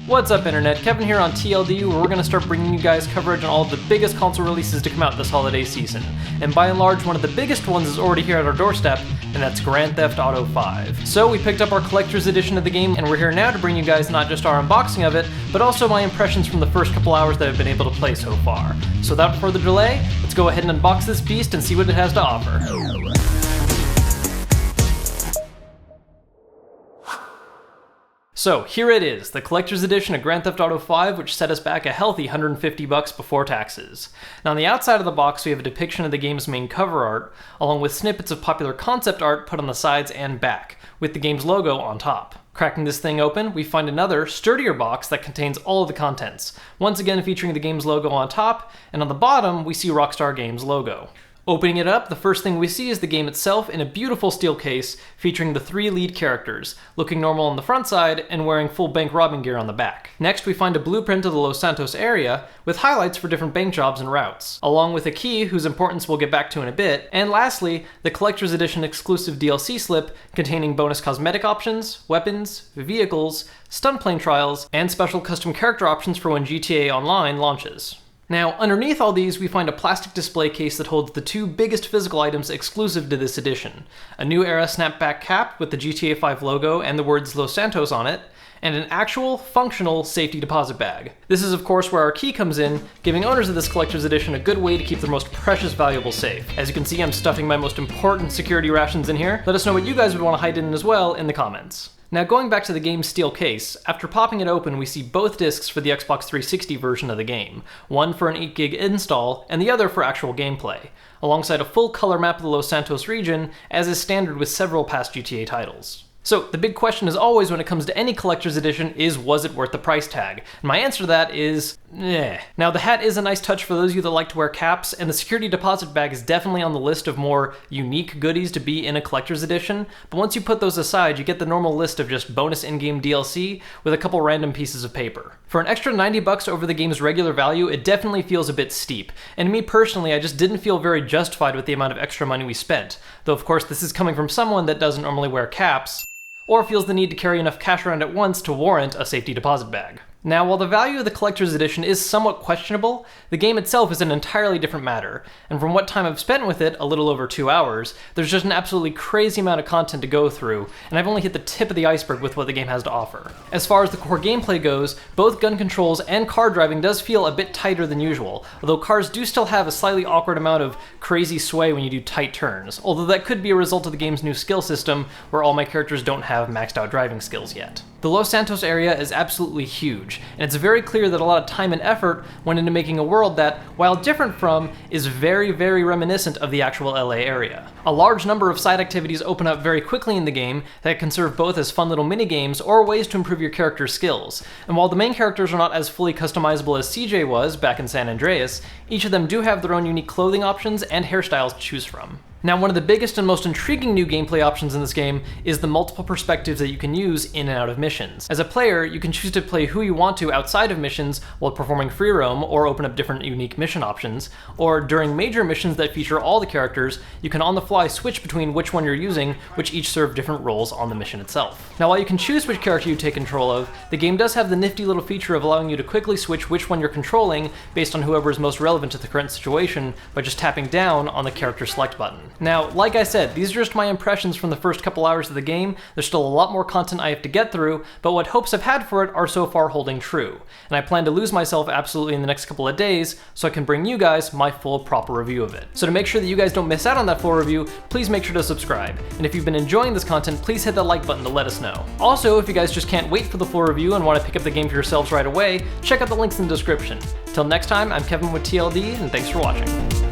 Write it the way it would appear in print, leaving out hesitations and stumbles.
What's up internet, Kevin here on TLD, where we're going to start bringing you guys coverage on all of the biggest console releases to come out this holiday season. And by and large, one of the biggest ones is already here at our doorstep, and that's Grand Theft Auto 5. So we picked up our collector's edition of the game, and we're here now to bring you guys not just our unboxing of it, but also my impressions from the first couple hours that I've been able to play so far. So without further delay, let's go ahead and unbox this beast and see what it has to offer. So here it is, the collector's edition of Grand Theft Auto 5, which set us back a healthy $150 before taxes. Now on the outside of the box we have a depiction of the game's main cover art, along with snippets of popular concept art put on the sides and back, with the game's logo on top. Cracking this thing open, we find another, sturdier box that contains all of the contents, once again featuring the game's logo on top, and on the bottom we see Rockstar Games' logo. Opening it up, the first thing we see is the game itself in a beautiful steel case featuring the three lead characters, looking normal on the front side and wearing full bank robbing gear on the back. Next, we find a blueprint of the Los Santos area with highlights for different bank jobs and routes, along with a key whose importance we'll get back to in a bit, and lastly, the collector's edition exclusive DLC slip containing bonus cosmetic options, weapons, vehicles, stunt plane trials, and special custom character options for when GTA Online launches. Now, underneath all these, we find a plastic display case that holds the two biggest physical items exclusive to this edition. A New Era snapback cap with the GTA 5 logo and the words Los Santos on it, and an actual, functional safety deposit bag. This is of course where our key comes in, giving owners of this collector's edition a good way to keep their most precious valuables safe. As you can see, I'm stuffing my most important security rations in here. Let us know what you guys would want to hide in as well in the comments. Now going back to the game's steel case, after popping it open we see both discs for the Xbox 360 version of the game, one for an 8GB install and the other for actual gameplay, alongside a full color map of the Los Santos region, as is standard with several past GTA titles. So the big question as always when it comes to any collector's edition is, was it worth the price tag? And my answer to that is, eh. Now the hat is a nice touch for those of you that like to wear caps, and the security deposit bag is definitely on the list of more unique goodies to be in a collector's edition, but once you put those aside, you get the normal list of just bonus in-game DLC with a couple random pieces of paper. For an extra $90 over the game's regular value, it definitely feels a bit steep, and me personally, I just didn't feel very justified with the amount of extra money we spent, though of course this is coming from someone that doesn't normally wear caps, or feels the need to carry enough cash around at once to warrant a safety deposit bag. Now, while the value of the collector's edition is somewhat questionable, the game itself is an entirely different matter, and from what time I've spent with it, a little over 2 hours, there's just an absolutely crazy amount of content to go through, and I've only hit the tip of the iceberg with what the game has to offer. As far as the core gameplay goes, both gun controls and car driving does feel a bit tighter than usual, although cars do still have a slightly awkward amount of crazy sway when you do tight turns, although that could be a result of the game's new skill system, where all my characters don't have maxed out driving skills yet. The Los Santos area is absolutely huge, and it's very clear that a lot of time and effort went into making a world that, while different from, is very, very reminiscent of the actual LA area. A large number of side activities open up very quickly in the game that can serve both as fun little mini-games or ways to improve your character's skills, and while the main characters are not as fully customizable as CJ was back in San Andreas, each of them do have their own unique clothing options and hairstyles to choose from. Now, one of the biggest and most intriguing new gameplay options in this game is the multiple perspectives that you can use in and out of missions. As a player, you can choose to play who you want to outside of missions while performing free roam or open up different unique mission options, or during major missions that feature all the characters, you can on the fly switch between which one you're using, which each serve different roles on the mission itself. Now, while you can choose which character you take control of, the game does have the nifty little feature of allowing you to quickly switch which one you're controlling based on whoever is most relevant to the current situation by just tapping down on the character select button. Now, like I said, these are just my impressions from the first couple hours of the game. There's still a lot more content I have to get through, but what hopes I've had for it are so far holding true. And I plan to lose myself absolutely in the next couple of days so I can bring you guys my full proper review of it. So to make sure that you guys don't miss out on that full review, please make sure to subscribe. And if you've been enjoying this content, please hit that like button to let us know. Also, if you guys just can't wait for the full review and want to pick up the game for yourselves right away, check out the links in the description. Till next time, I'm Kevin with TLD, and thanks for watching.